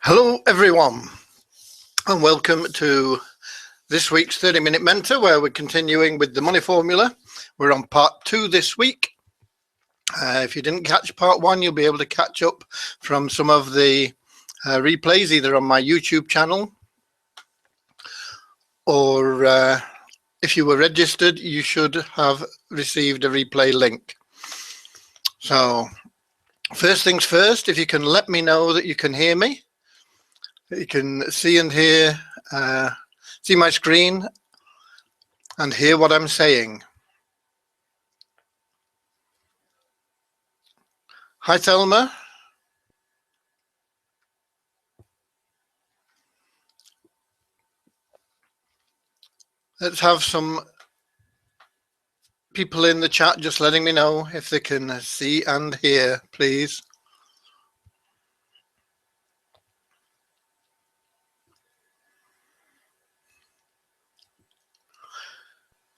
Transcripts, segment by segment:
Hello everyone and welcome to this week's 30-Minute Mentor, where we're continuing with the money formula. We're on part 2 this week. If you didn't catch part 1, you'll be able to catch up from some of the replays either on my YouTube channel or if you were registered, you should have received a replay link. So first things first, if you can let me know that you can hear me, that you can see and hear, see my screen and hear what I'm saying. Hi Thelma. Let's have some people in the chat just letting me know if they can see and hear, please.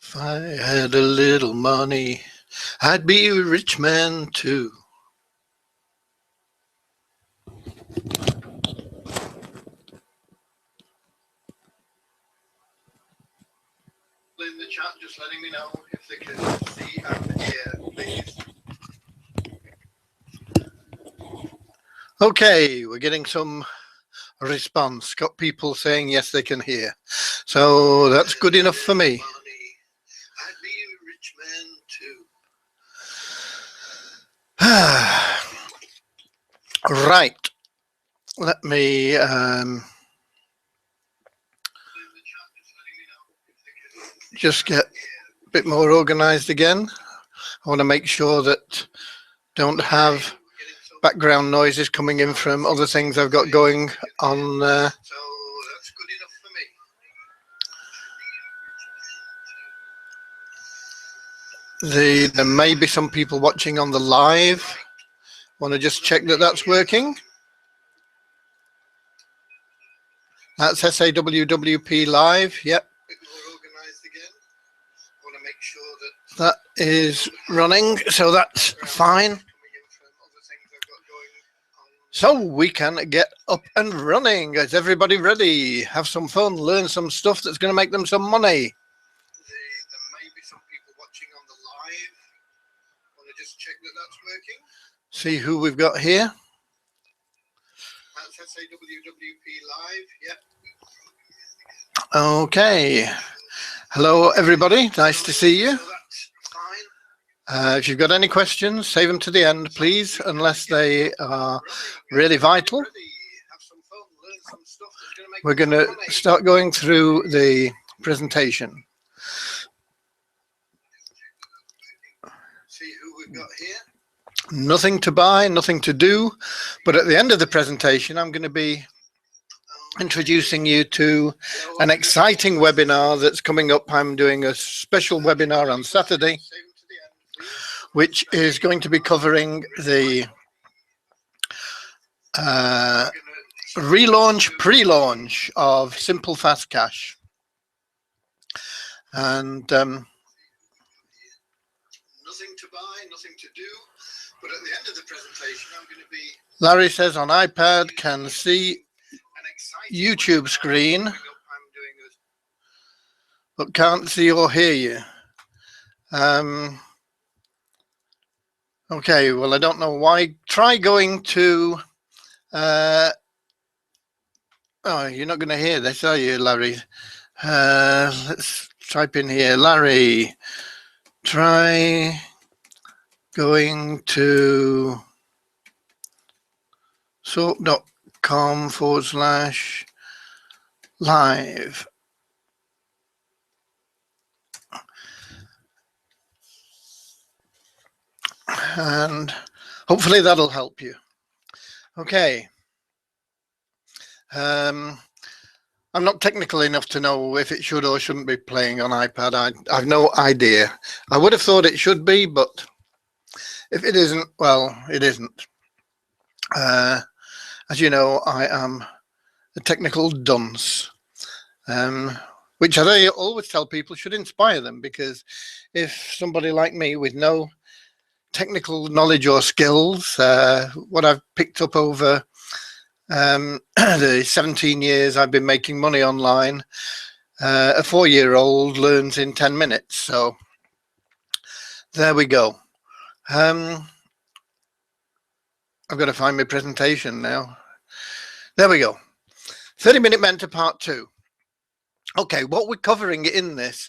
If I had a little money, I'd be a rich man too. In the chat just letting me know if they can see and hear, please. Okay, we're getting some response. Got people saying yes, they can hear. So that's good enough for me. I'd be a rich man too. Right. Let me just get a bit more organized again. I want to make sure that don't have background noises coming in from other things I've got going on. So that's good enough for me. There may be some people watching on the live. Want to just check that that's working. That's SAWWP live. Yep. That is running, so that's fine. So we can get up and running. Is everybody ready? Have some fun, learn some stuff that's going to make them some money. There may be some people watching on the live. Want to just check that that's working. See who we've got here. That's SAWWP live. Yep. Okay. Hello, everybody. Nice to see you. If you've got any questions, save them to the end, please, unless they are really vital. We're going to start going through the presentation. See who we've got here. Nothing to buy, nothing to do, but at the end of the presentation, I'm going to be introducing you to an exciting webinar that's coming up. I'm doing a special webinar on Saturday, which is going to be covering the relaunch, pre-launch of Simple Fast Cash. And nothing to buy, nothing to do, but at the end of the presentation, I'm going to be... Larry says on iPad can see YouTube screen, but can't see or hear you. Okay, well, I don't know why. Try going to, oh, you're not going to hear this, are you, Larry? Let's type in here, Larry, try going to sorp.com/live. And hopefully that'll help you. Okay. I'm not technical enough to know if it should or shouldn't be playing on iPad. I've no idea. I would have thought it should be, but if it isn't, well, it isn't. As you know, I am a technical dunce, which I always tell people should inspire them, because if somebody like me with no technical knowledge or skills, what I've picked up over The 17 years I've been making money online, a 4-year-old learns in 10 minutes. So there we go. I've got to find my presentation now. There we go. 30-Minute Mentor Part 2. Okay, what we're covering in this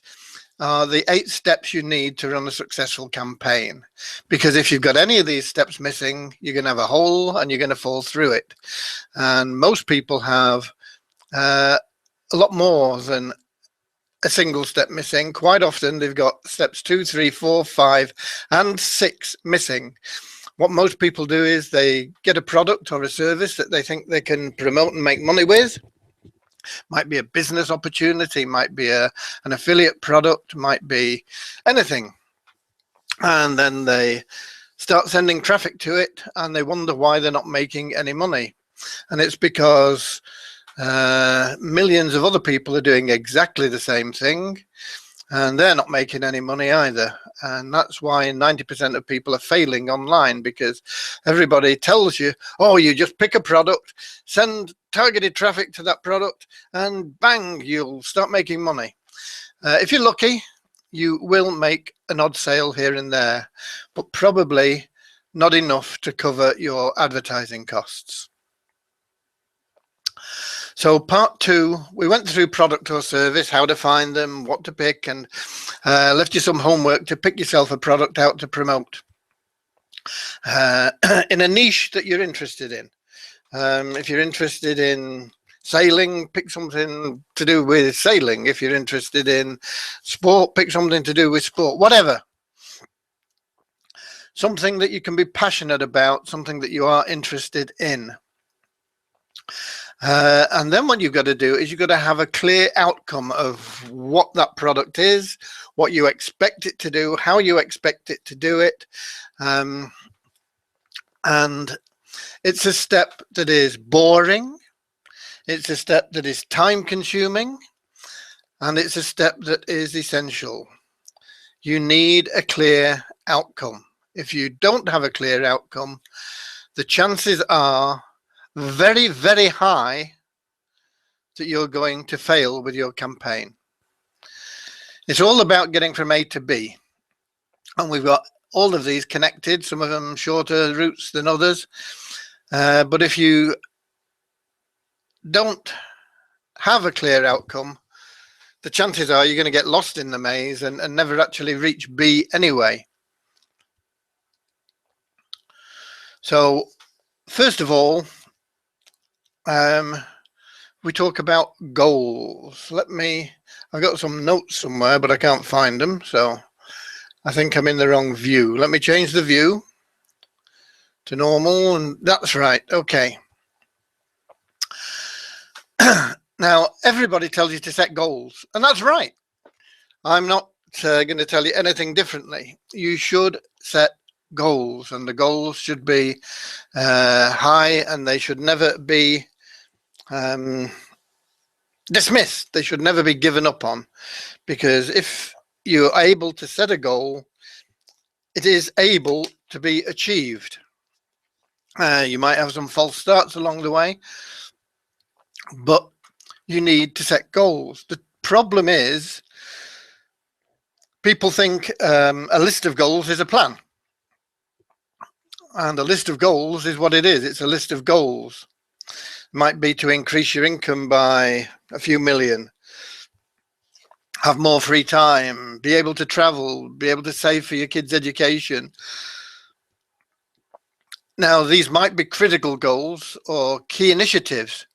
are the 8 steps you need to run a successful campaign. Because if you've got any of these steps missing, you're going to have a hole and you're going to fall through it. And most people have a lot more than a single step missing. Quite often they've got steps 2, 3, 4, 5, and 6 missing. What most people do is they get a product or a service that they think they can promote and make money with. Might be a business opportunity, might be an affiliate product, might be anything. And then they start sending traffic to it and they wonder why they're not making any money. And it's because millions of other people are doing exactly the same thing and they're not making any money either. And that's why 90% of people are failing online, because everybody tells you, oh, you just pick a product, send targeted traffic to that product, and bang, you'll start making money. If you're lucky, you will make an odd sale here and there, but probably not enough to cover your advertising costs. So part 2, we went through product or service, how to find them, what to pick, and left you some homework to pick yourself a product out to promote in a niche that you're interested in. If you're interested in sailing, pick something to do with sailing. If you're interested in sport, pick something to do with sport, whatever. Something that you can be passionate about, something that you are interested in. And then what you've got to do is you've got to have a clear outcome of what that product is, what you expect it to do, how you expect it to do it. And it's a step that is boring. It's a step that is time consuming. And it's a step that is essential. You need a clear outcome. If you don't have a clear outcome, the chances are very, very high that you're going to fail with your campaign. It's all about getting from A to B. And we've got all of these connected, some of them shorter routes than others. But if you don't have a clear outcome, the chances are you're going to get lost in the maze and never actually reach B anyway. So first of all, we talk about goals. I've got some notes somewhere, but I can't find them. So I think I'm in the wrong view. Let me change the view to normal, and that's right. Okay. Now, everybody tells you to set goals, and that's right. I'm not going to tell you anything differently. You should set goals, and the goals should be high, and they should never be dismissed. They should never be given up on, because if you're able to set a goal, it is able to be achieved. You might have some false starts along the way, but you need to set goals. The problem is people think a list of goals is a plan. And a list of goals is what it is. It's a list of goals. It might be to increase your income by a few million, have more free time, be able to travel, be able to save for your kids' education. Now, these might be critical goals or key initiatives,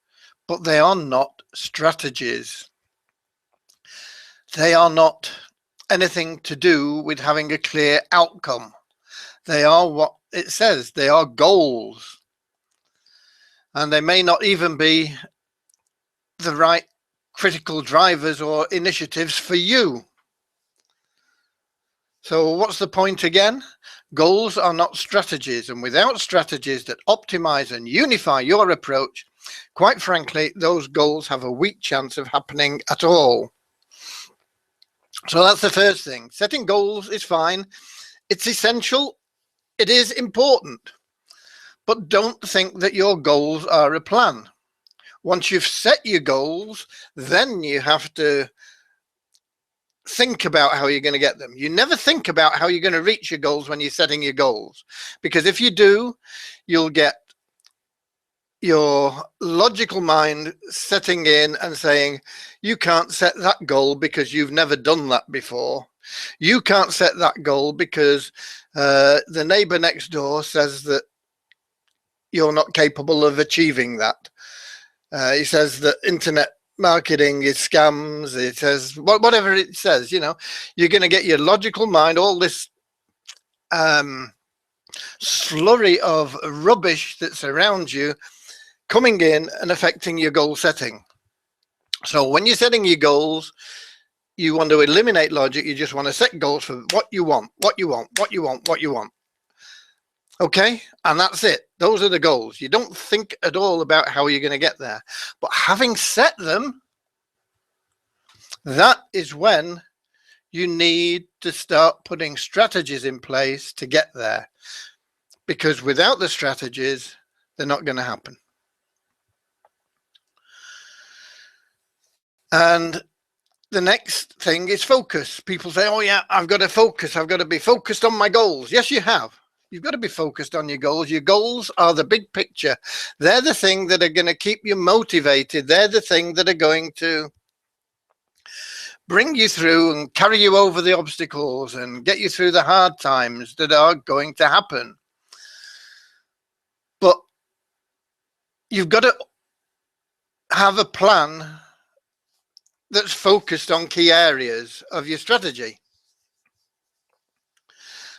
but they are not strategies. They are not anything to do with having a clear outcome. They are what it says. They are goals. And they may not even be the right critical drivers or initiatives for you. So what's the point again? Goals are not strategies, and without strategies that optimize and unify your approach, quite frankly, those goals have a weak chance of happening at all. So that's the first thing. Setting goals is fine. It's essential. It is important. But don't think that your goals are a plan. Once you've set your goals, then you have to think about how you're going to get them. You never think about how you're going to reach your goals when you're setting your goals, because if you do, you'll get your logical mind setting in and saying, you can't set that goal because you've never done that before. You can't set that goal because the neighbor next door says that you're not capable of achieving that. He says that internet marketing is scams. It says whatever it says, you know, you're going to get your logical mind, all this slurry of rubbish that's around you coming in and affecting your goal setting. So when you're setting your goals, you want to eliminate logic. You just want to set goals for what you want, what you want, what you want, what you want. Okay, and that's it. Those are the goals. You don't think at all about how you're going to get there. But having set them, that is when you need to start putting strategies in place to get there. Because without the strategies, they're not going to happen. And the next thing is focus. People say, oh yeah, I've got to focus. I've got to be focused on my goals. Yes, you have. You've got to be focused on your goals. Your goals are the big picture. They're the thing that are going to keep you motivated. They're the thing that are going to bring you through and carry you over the obstacles and get you through the hard times that are going to happen. But you've got to have a plan that's focused on key areas of your strategy.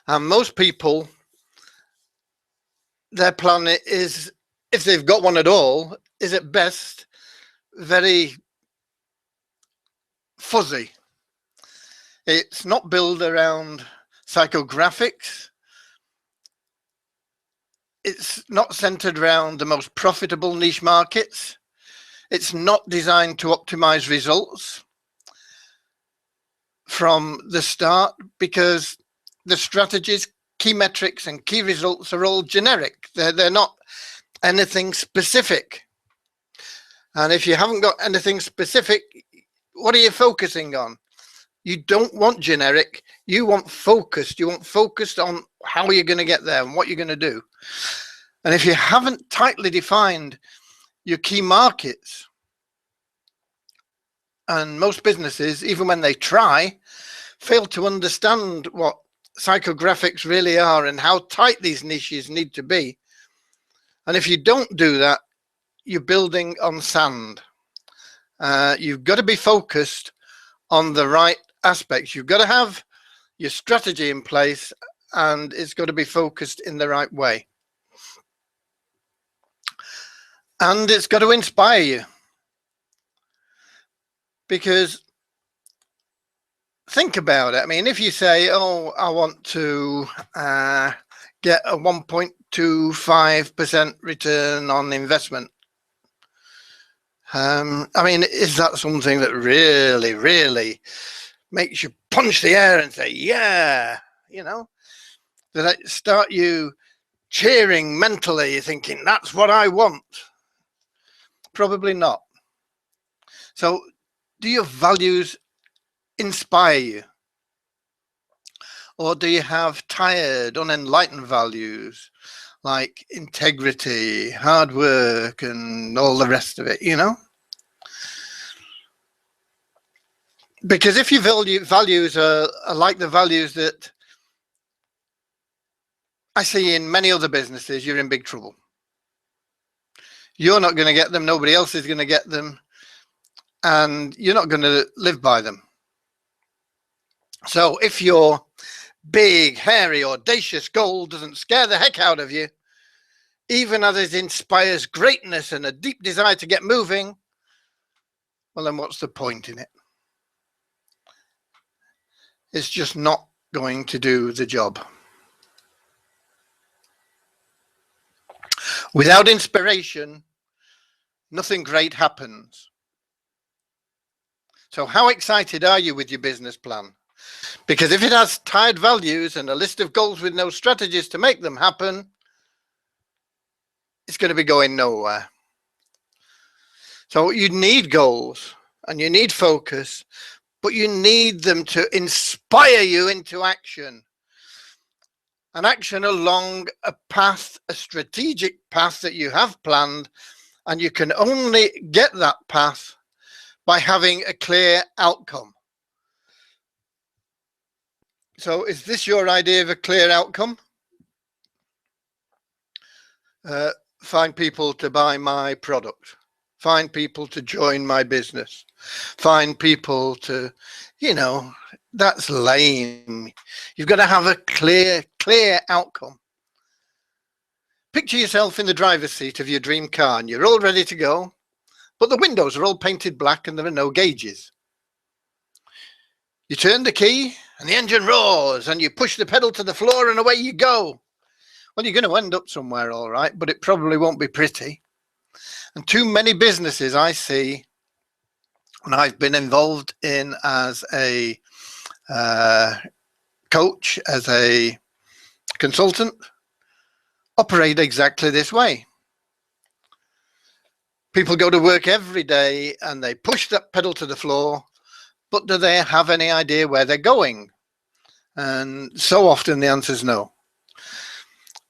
And most people, their plan is, if they've got one at all, is at best very fuzzy. It's not built around psychographics. It's not centered around the most profitable niche markets. It's not designed to optimize results from the start, because the strategies, key metrics and key results are all generic. They're not anything specific. And if you haven't got anything specific, what are you focusing on? You don't want generic. You want focused. You want focused on how you're going to get there and what you're going to do. And if you haven't tightly defined your key markets, and most businesses, even when they try, fail to understand what psychographics really are and how tight these niches need to be. And if you don't do that, you're building on sand. You've got to be focused on the right aspects. You've got to have your strategy in place, and it's got to be focused in the right way. And it's got to inspire you. Because think about it. I mean, if you say, oh, I want to get a 1.25% return on investment. I mean, is that something that really, really makes you punch the air and say, yeah, you know, does that start you cheering mentally, thinking that's what I want? Probably not. So do your values inspire you? Or do you have tired, unenlightened values like integrity, hard work, and all the rest of it, you know? Because if your values are like the values that I see in many other businesses, you're in big trouble. You're not going to get them. Nobody else is going to get them. And you're not going to live by them. So if your big, hairy, audacious goal doesn't scare the heck out of you, even as it inspires greatness and a deep desire to get moving, well, then what's the point in it? It's just not going to do the job. Without inspiration, nothing great happens. So how excited are you with your business plan? Because if it has tired values and a list of goals with no strategies to make them happen, it's going to be going nowhere. So you need goals and you need focus, but you need them to inspire you into action. An action along a path, a strategic path that you have planned, and you can only get that path by having a clear outcome. So is this your idea of a clear outcome? Find people to buy my product. Find people to join my business. Find people to, that's lame. You've got to have a clear outcome. Picture yourself in the driver's seat of your dream car and you're all ready to go, but the windows are all painted black and there are no gauges. You turn the key and the engine roars and you push the pedal to the floor and away you go. Well, you're going to end up somewhere, all right, but it probably won't be pretty. And too many businesses I see, and I've been involved in as a coach, as a consultant, operate exactly this way. People go to work every day and they push that pedal to the floor, but do they have any idea where they're going? And so often the answer is no.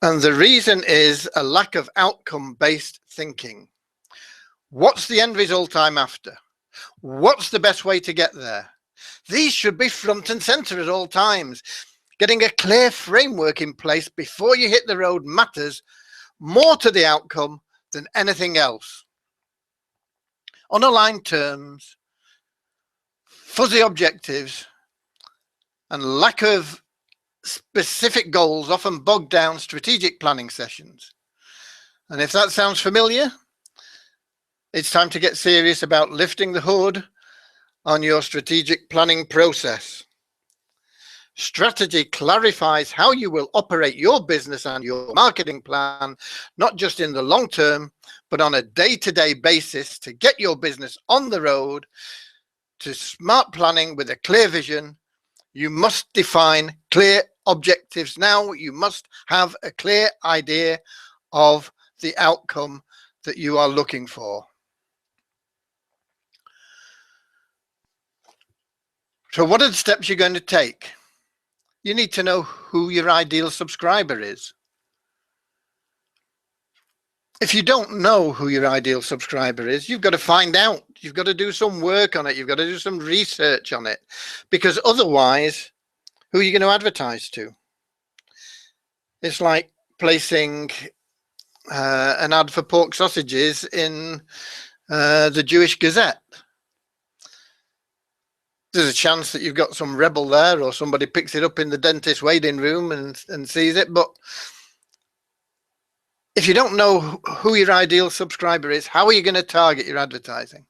And the reason is a lack of outcome-based thinking. What's the end result I'm after? What's the best way to get there? These should be front and center at all times. Getting a clear framework in place before you hit the road matters more to the outcome than anything else. Unaligned terms, fuzzy objectives, and lack of specific goals often bog down strategic planning sessions. And if that sounds familiar, it's time to get serious about lifting the hood on your strategic planning process. Strategy clarifies how you will operate your business and your marketing plan, not just in the long term, but on a day-to-day basis to get your business on the road. To smart planning with a clear vision, you must define clear objectives now. You must have a clear idea of the outcome that you are looking for. So what are the steps you're going to take? You need to know who your ideal subscriber is. If you don't know who your ideal subscriber is, you've got to find out. You've got to do some work on it. You've got to do some research on it, because otherwise, who are you going to advertise to? It's like placing an ad for pork sausages in the Jewish Gazette. There's a chance that you've got some rebel there, or somebody picks it up in the dentist waiting room and sees it. But if you don't know who your ideal subscriber is, how are you going to target your advertising?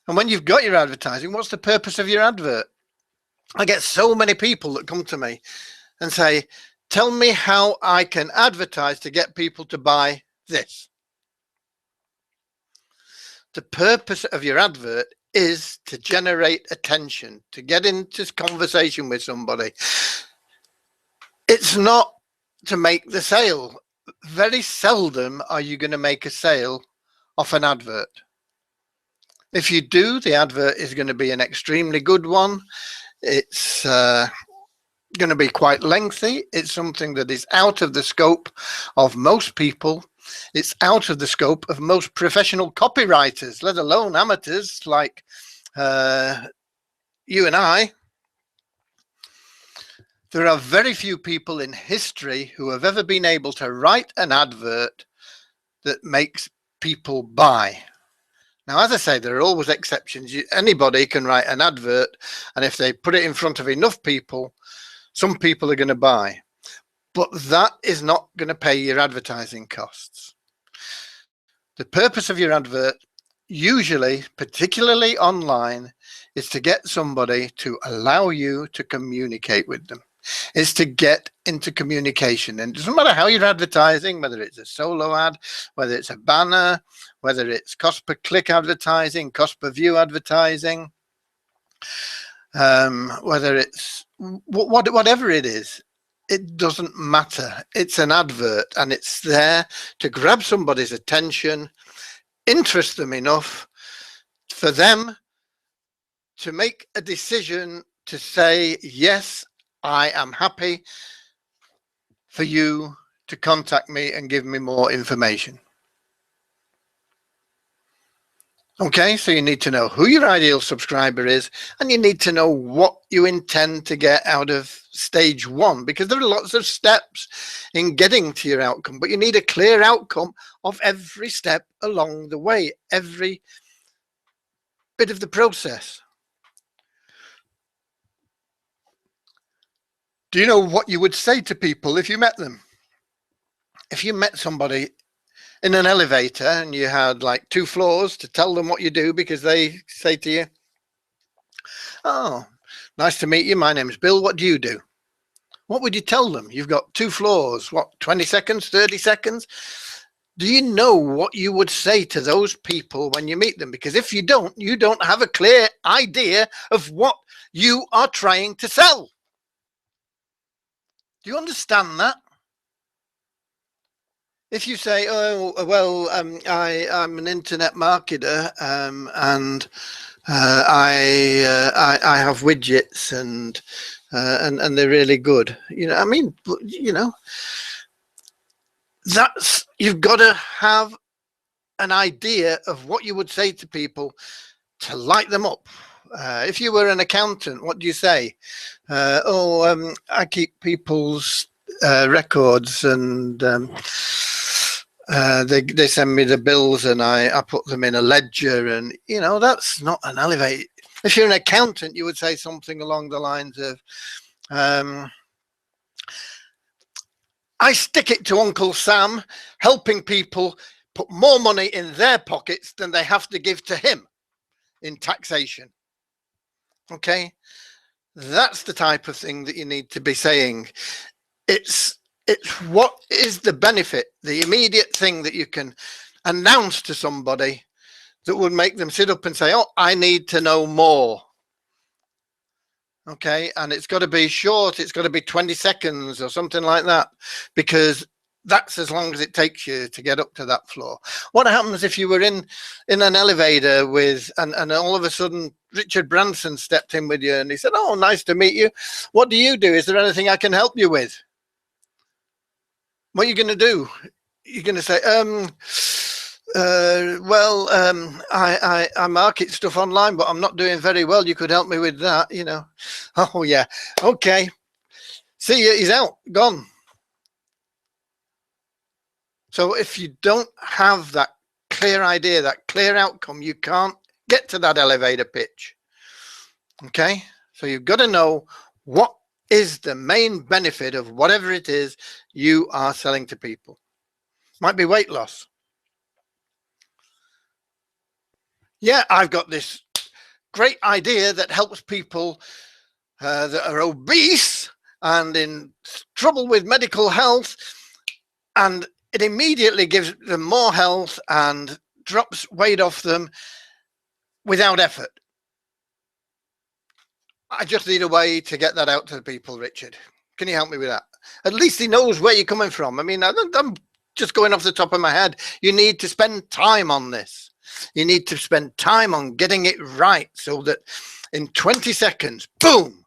And when you've got your advertising, what's the purpose of your advert? I get so many people that come to me and say, tell me how I can advertise to get people to buy this. The purpose of your advert is to generate attention, to get into conversation with somebody. It's not to make the sale. Very seldom are you going to make a sale off an advert. If you do, the advert is going to be an extremely good one. It's going to be quite lengthy. It's something that is out of the scope of most people. It's out of the scope of most professional copywriters, let alone amateurs like you and I. There are very few people in history who have ever been able to write an advert that makes people buy. Now, as I say, there are always exceptions. Anybody can write an advert, and if they put it in front of enough people, some people are going to buy. But that is not going to pay your advertising costs. The purpose of your advert, usually, particularly online, is to get somebody to allow you to communicate with them. Is to get into communication. And it doesn't matter how you're advertising, whether it's a solo ad, whether it's a banner, whether it's cost per click advertising, cost per view advertising, whether it's whatever it is. it doesn't matter. It's an advert and it's there to grab somebody's attention, interest them enough for them to make a decision to say, yes, I am happy for you to contact me and give me more information. Okay, so you need to know who your ideal subscriber is, and you need to know what you intend to get out of stage one, because there are lots of steps in getting to your outcome, but you need a clear outcome of every step along the way, every bit of the process. Do you know what you would say to people if you met them? If you met somebody in an elevator and you had like 2 floors to tell them what you do, because they say to you, oh, nice to meet you, my name's Bill, what do you do? What would you tell them? You've got 2 floors, what, 20 seconds, 30 seconds? Do you know what you would say to those people when you meet them? Because if you don't have a clear idea of what you are trying to sell. Do you understand that? If you say, oh, well, I'm an internet marketer, and I have widgets and they're really good. You know, I mean, you know, that's, you've got to have an idea of what you would say to people to light them up. If you were an accountant, what do you say? I keep people's records, and they send me the bills, and I put them in a ledger, and you know, that's not an elevate. If you're an accountant, you would say something along the lines of, I stick it to Uncle Sam, helping people put more money in their pockets than they have to give to him in taxation. Okay, that's the type of thing that you need to be saying. It's what is the benefit, the immediate thing that you can announce to somebody that would make them sit up and say, oh, I need to know more. Okay, and it's got to be short, it's got to be 20 seconds or something like that, because that's as long as it takes you to get up to that floor. What happens if you were in an elevator with, and all of a sudden Richard Branson stepped in with you and he said, oh, nice to meet you. What do you do? Is there anything I can help you with? What are you going to do? You're going to say, I market stuff online, but I'm not doing very well. You could help me with that, you know. Oh, yeah. Okay. See you. He's out. Gone. So if you don't have that clear idea, that clear outcome, you can't get to that elevator pitch. Okay. So you've got to know what is the main benefit of whatever it is you are selling to people. Might be weight loss. Yeah, I've got this great idea that helps people that are obese and in trouble with medical health, and it immediately gives them more health and drops weight off them without effort. I just need a way to get that out to the people, Richard. Can you help me with that? At least he knows where you're coming from. I mean, I'm just going off the top of my head. You need to spend time on this. You need to spend time on getting it right, so that in 20 seconds, boom,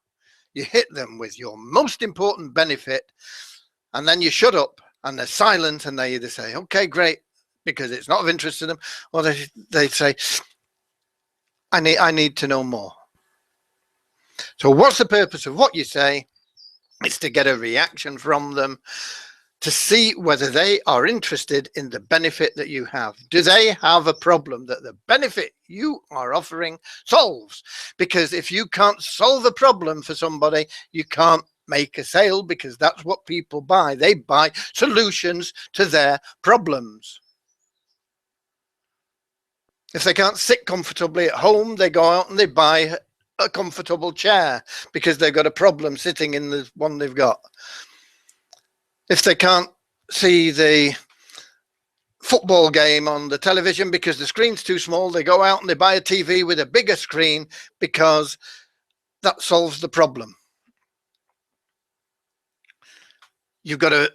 you hit them with your most important benefit, and then you shut up and they're silent, and they either say, okay, great, because it's not of interest to them, or they say, I need to know more. So what's the purpose of what you say? It's to get a reaction from them, to see whether they are interested in the benefit that you have. Do they have a problem that the benefit you are offering solves? Because if you can't solve a problem for somebody, you can't make a sale, because that's what people buy. They buy solutions to their problems. If they can't sit comfortably at home, they go out and they buy a comfortable chair because they've got a problem sitting in the one they've got. If they can't see the football game on the television because the screen's too small, they go out and they buy a TV with a bigger screen, because that solves the problem. you've got to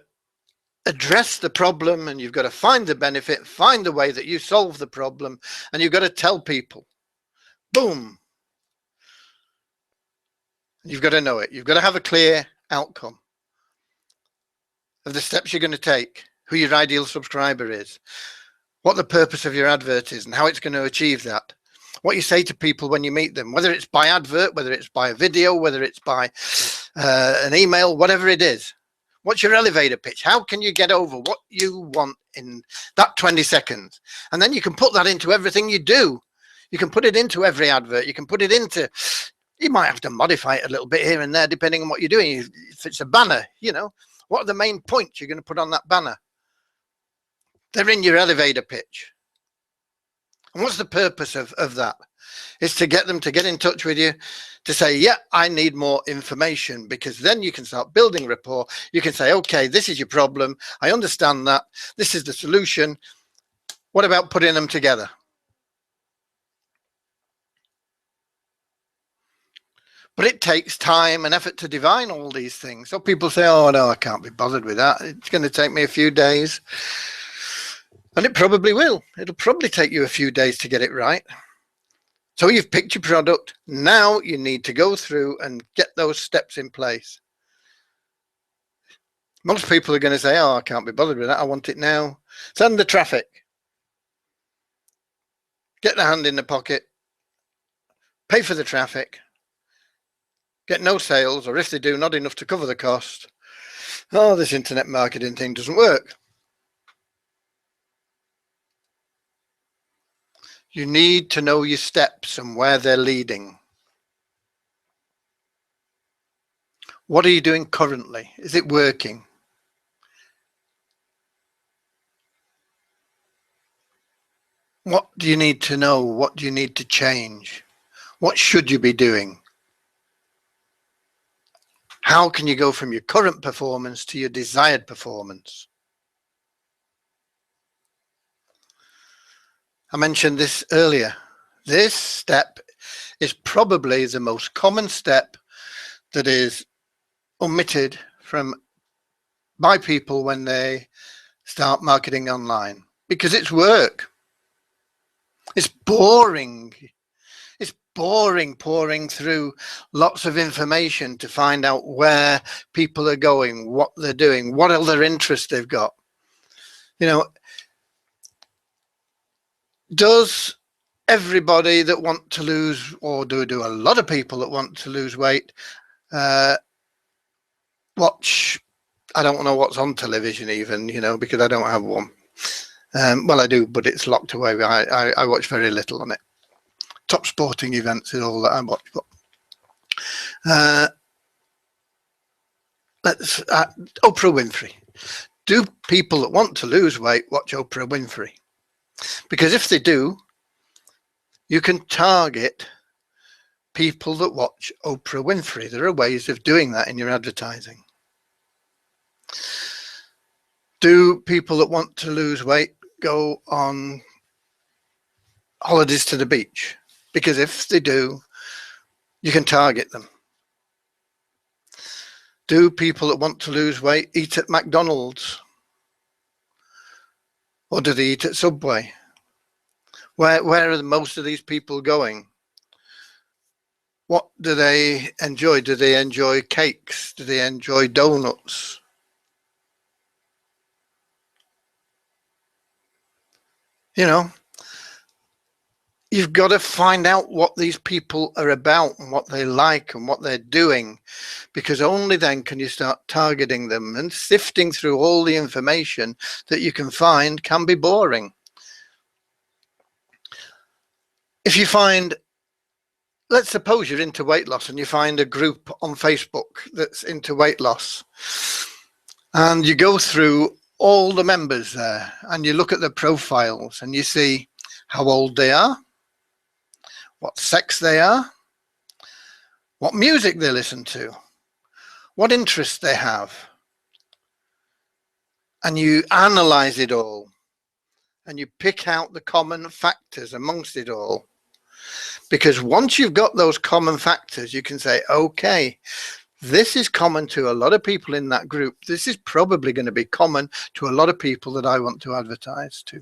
address the problem, and you've got to find the benefit, find the way that you solve the problem, and you've got to tell people. Boom. You've got to know it. You've got to have a clear outcome of the steps you're going to take, who your ideal subscriber is, what the purpose of your advert is, and how it's going to achieve that. What you say to people when you meet them, whether it's by advert, whether it's by a video, whether it's by an email, whatever it is. What's your elevator pitch? How can you get over what you want in that 20 seconds? And then you can put that into everything you do. You can put it into every advert. You can put it into, you might have to modify it a little bit here and there, depending on what you're doing. If it's a banner, you know, what are the main points you're going to put on that banner? They're in your elevator pitch. And what's the purpose of that? It's to get them to get in touch with you, to say, yeah, I need more information, because then you can start building rapport. You can say, okay, this is your problem. I understand that. This is the solution. What about putting them together? But it takes time and effort to divine all these things. So people say, oh, no, I can't be bothered with that. It's going to take me a few days. And it probably will. It'll probably take you a few days to get it right. So you've picked your product. Now you need to go through and get those steps in place. Most people are going to say, oh, I can't be bothered with that. I want it now. Send the traffic. Get the hand in the pocket. Pay for the traffic. Get no sales, or if they do, not enough to cover the cost. Oh, this internet marketing thing doesn't work. You need to know your steps and where they're leading. What are you doing currently? Is it working? What do you need to know? What do you need to change? What should you be doing? How can you go from your current performance to your desired performance? I mentioned this earlier. This step is probably the most common step that is omitted by people when they start marketing online, because it's work. It's boring. It's boring pouring through lots of information to find out where people are going, what they're doing, what other interests they've got. You know, does everybody that want to lose, or do a lot of people that want to lose weight, watch, I don't know what's on television even, you know, because I don't have one. Well, I do, but it's locked away. I watch very little on it. Top sporting events is all that I watch. But Oprah Winfrey. Do people that want to lose weight watch Oprah Winfrey? Because if they do, you can target people that watch Oprah Winfrey. There are ways of doing that in your advertising. Do people that want to lose weight go on holidays to the beach? Because if they do, you can target them. Do people that want to lose weight eat at McDonald's? Or do they eat at Subway? Where are most of these people going? What do they enjoy? Do they enjoy cakes? Do they enjoy donuts? You know, you've got to find out what these people are about and what they like and what they're doing, because only then can you start targeting them. And sifting through all the information that you can find can be boring. If you find, let's suppose you're into weight loss and you find a group on Facebook that's into weight loss, and you go through all the members there and you look at their profiles and you see how old they are, what sex they are, what music they listen to, what interests they have, and you analyze it all and you pick out the common factors amongst it all. Because once you've got those common factors, you can say, okay, This is common to a lot of people in that group. This is probably going to be common to a lot of people that I want to advertise to.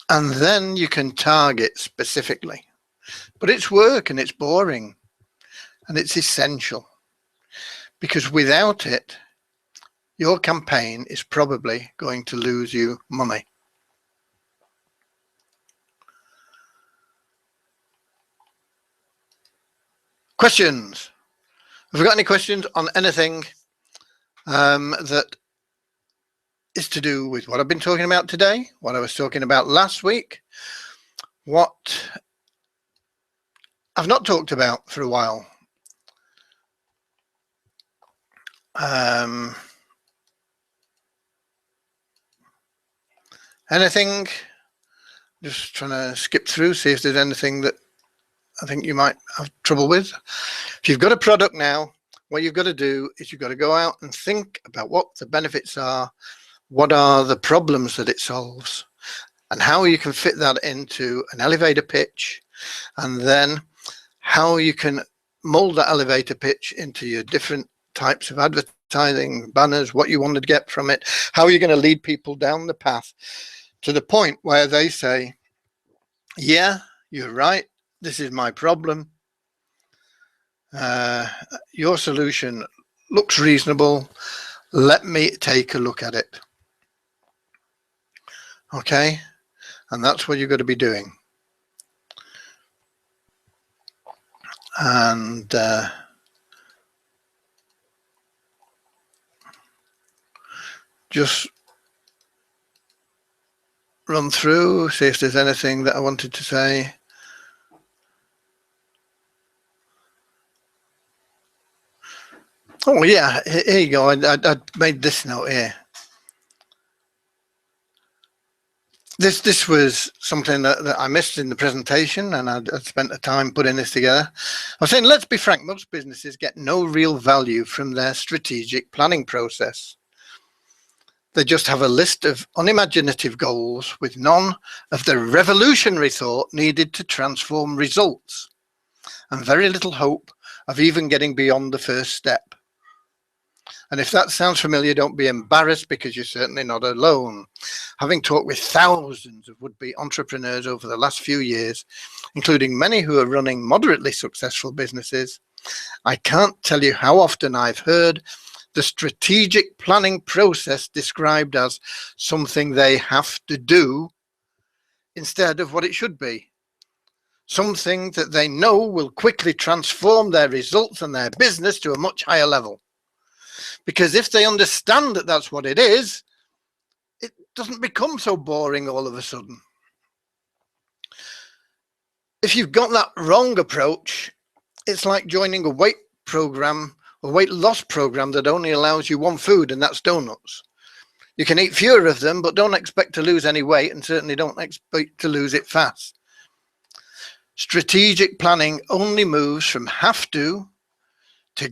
And then you can target specifically. But it's work and it's boring and it's essential, because without it, your campaign is probably going to lose you money. Questions? Have we got any questions on anything that is to do with what I've been talking about today, what I was talking about last week, what I've not talked about for a while? Anything? Just trying to skip through, see if there's anything that I think you might have trouble with. If you've got a product now, what you've got to do is you've got to go out and think about what the benefits are, what are the problems that it solves, and how you can fit that into an elevator pitch, and then how you can mold that elevator pitch into your different types of advertising, banners, what you want to get from it, how you're going to lead people down the path to the point where they say, yeah, you're right, this is my problem. Your solution looks reasonable. Let me take a look at it. Okay, and that's what you've got to be doing. And just run through, see if there's anything that I wanted to say. Oh yeah, here you go. I made this note here. This was something that I missed in the presentation, and I'd spent the time putting this together. I was saying, let's be frank, most businesses get no real value from their strategic planning process. They just have a list of unimaginative goals with none of the revolutionary thought needed to transform results, and very little hope of even getting beyond the first step. And if that sounds familiar, don't be embarrassed, because you're certainly not alone. Having talked with thousands of would-be entrepreneurs over the last few years, including many who are running moderately successful businesses, I can't tell you how often I've heard the strategic planning process described as something they have to do instead of what it should be. Something that they know will quickly transform their results and their business to a much higher level. Because if they understand that that's what it is, it doesn't become so boring all of a sudden. If you've got that wrong approach, it's like joining a weight program, a weight loss program that only allows you one food, and that's donuts. You can eat fewer of them, but don't expect to lose any weight, and certainly don't expect to lose it fast. Strategic planning only moves from have to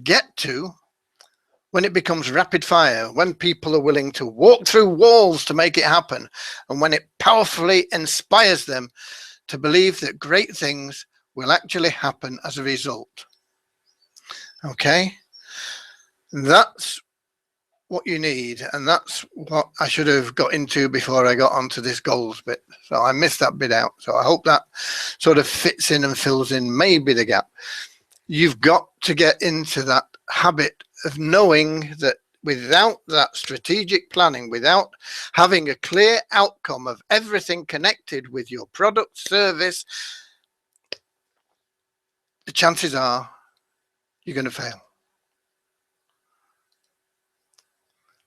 get to when it becomes rapid fire, when people are willing to walk through walls to make it happen, and when it powerfully inspires them to believe that great things will actually happen as a result. Okay, that's what you need, and that's what I should have got into before I got onto this goals bit. So I missed that bit out. So I hope that sort of fits in and fills in maybe the gap. You've got to get into that habit of knowing that without that strategic planning, without having a clear outcome of everything connected with your product, service, the chances are you're going to fail.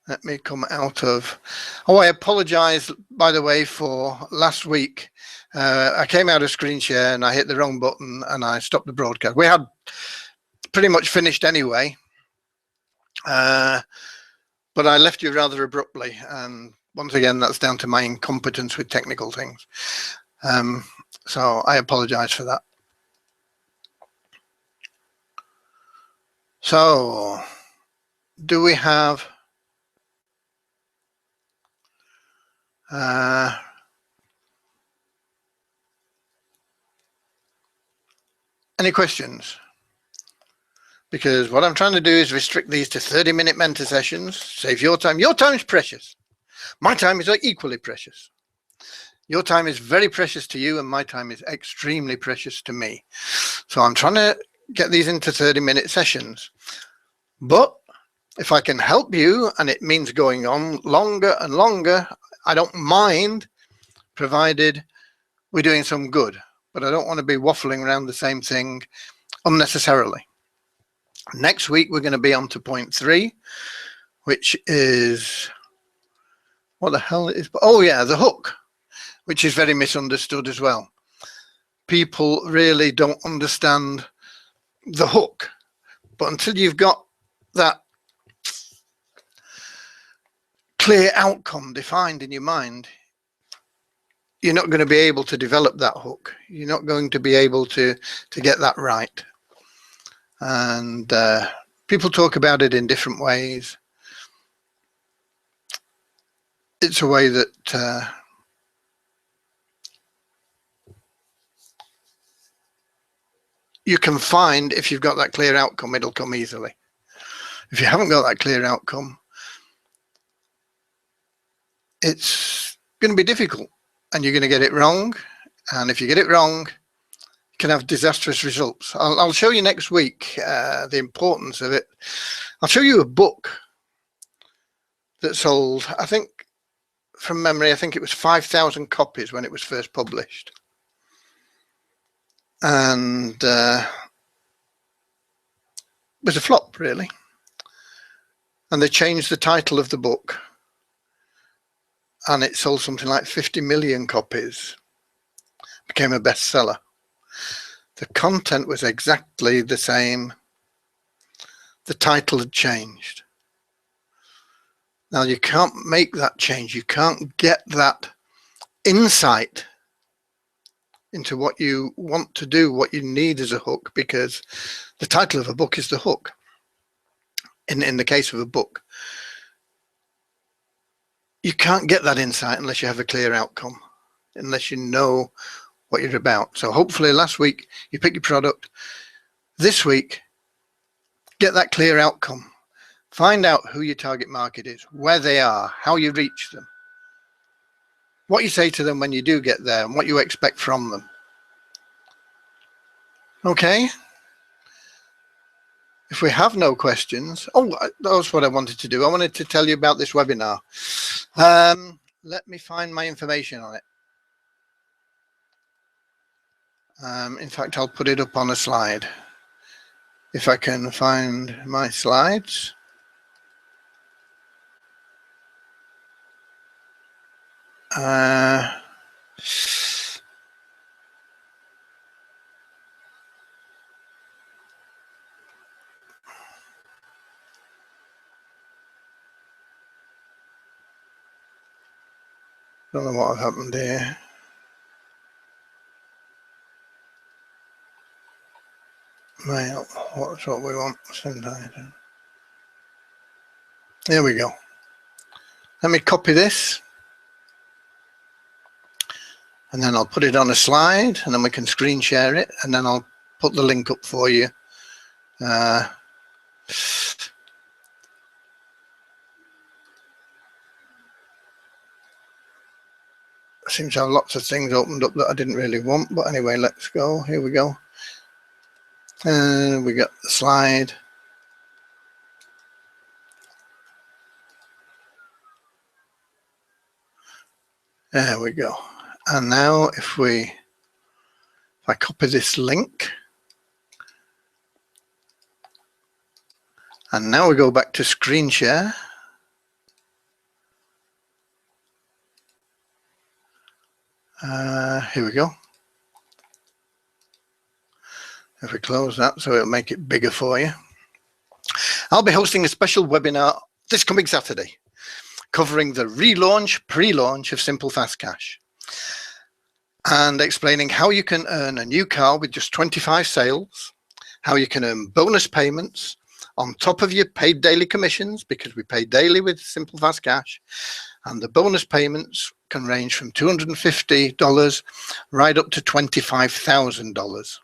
Let me come out of... Oh, I apologize, by the way, for last week. I came out of screen share and I hit the wrong button and I stopped the broadcast. We had pretty much finished anyway. But I left you rather abruptly, and once again that's down to my incompetence with technical things, so I apologize for that. So do we have any questions? because what I'm trying to do is restrict these to 30-minute mentor sessions. Save your time. Your time is precious. My time is equally precious. Your time is very precious to you, and my time is extremely precious to me. So I'm trying to get these into 30-minute sessions. But if I can help you, and it means going on longer and longer, I don't mind, provided we're doing some good. But I don't want to be waffling around the same thing unnecessarily. Next week, we're going to be on to point 3, which is, what the hell is, oh yeah, the hook, which is very misunderstood as well. People really don't understand the hook, but until you've got that clear outcome defined in your mind, you're not going to be able to develop that hook. You're not going to be able to get that right. And people talk about it in different ways. It's a way that you can find. If you've got that clear outcome, it'll come easily. If you haven't got that clear outcome, it's going to be difficult, and you're going to get it wrong. And if you get it wrong, you can have disastrous results. I'll show you next week the importance of it. I'll show you a book that sold, I think, from memory, I think it was 5,000 copies when it was first published. And it was a flop, really. And they changed the title of the book, and it sold something like 50 million copies. Became a bestseller. The content was exactly the same. The title had changed. Now, you can't make that change. You can't get that insight into what you want to do, what you need as a hook, because the title of a book is the hook. In the case of a book, you can't get that insight unless you have a clear outcome, unless you know what you're about. So hopefully last week you pick your product. This week, get that clear outcome. Find out who your target market is, where they are, how you reach them, what you say to them when you do get there, and what you expect from them. Okay? If we have no questions, that's what I wanted to do. I wanted to tell you about this webinar. Let me find my information on it. In fact, I'll put it up on a slide. If I can find my slides. Don't know what happened here. Mail, what's what we want, send item. There we go. Let me copy this, and then I'll put it on a slide, and then we can screen share it, and then I'll put the link up for you. Seems to have lots of things opened up that I didn't really want, but anyway, let's go. Here we go. And we got the slide. There we go. And now if I copy this link, and now we go back to screen share. Here we go. If we close that, so it'll make it bigger for you. I'll be hosting a special webinar this coming Saturday, covering the relaunch, pre-launch of Simple Fast Cash, and explaining how you can earn a new car with just 25 sales, how you can earn bonus payments on top of your paid daily commissions, because we pay daily with Simple Fast Cash, and the bonus payments can range from $250 right up to $25,000.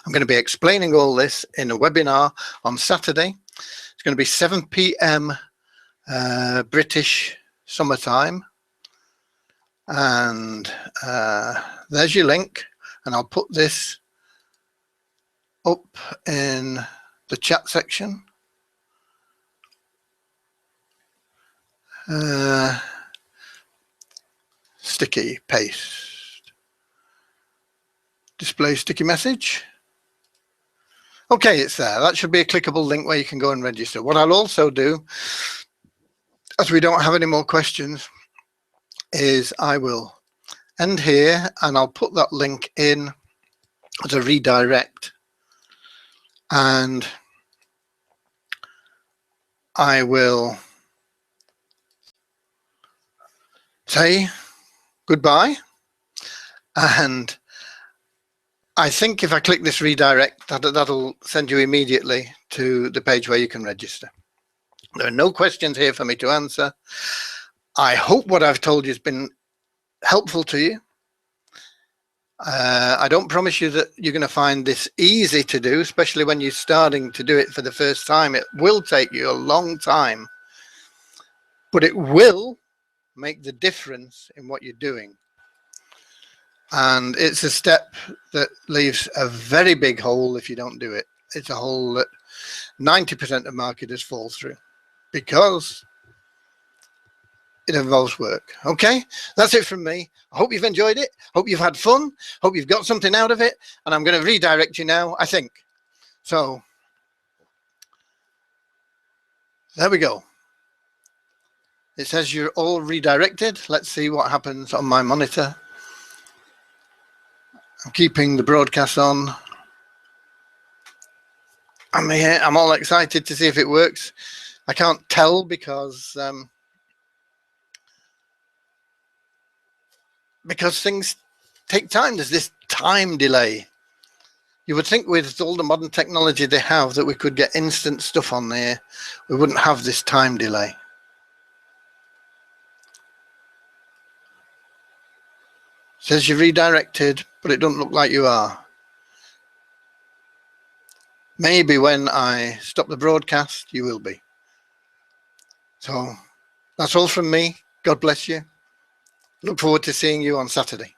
I'm going to be explaining all this in a webinar on Saturday. It's going to be 7 p.m. British summertime. And there's your link. And I'll put this up in the chat section. Sticky paste. Display sticky message. Okay, it's there. That should be a clickable link where you can go and register. What I'll also do, as we don't have any more questions, is I will end here and I'll put that link in as a redirect, and I will say goodbye. And I think if I click this redirect, that'll send you immediately to the page where you can register. There are no questions here for me to answer. I hope what I've told you has been helpful to you. I don't promise you that you're going to find this easy to do, especially when you're starting to do it for the first time. It will take you a long time, but it will make the difference in what you're doing. And it's a step that leaves a very big hole if you don't do it. It's a hole that 90% of marketers fall through because it involves work. Okay, that's it from me. I hope you've enjoyed it. Hope you've had fun. Hope you've got something out of it. And I'm going to redirect you now, I think. So there we go. It says you're all redirected. Let's see what happens on my monitor. I'm keeping the broadcast on. I'm here. I'm all excited to see if it works. I can't tell because things take time. There's this time delay. You would think with all the modern technology they have that we could get instant stuff on there. We wouldn't have this time delay. It says you're redirected, but it doesn't look like you are. Maybe when I stop the broadcast, you will be. So that's all from me. God bless you. Look forward to seeing you on Saturday.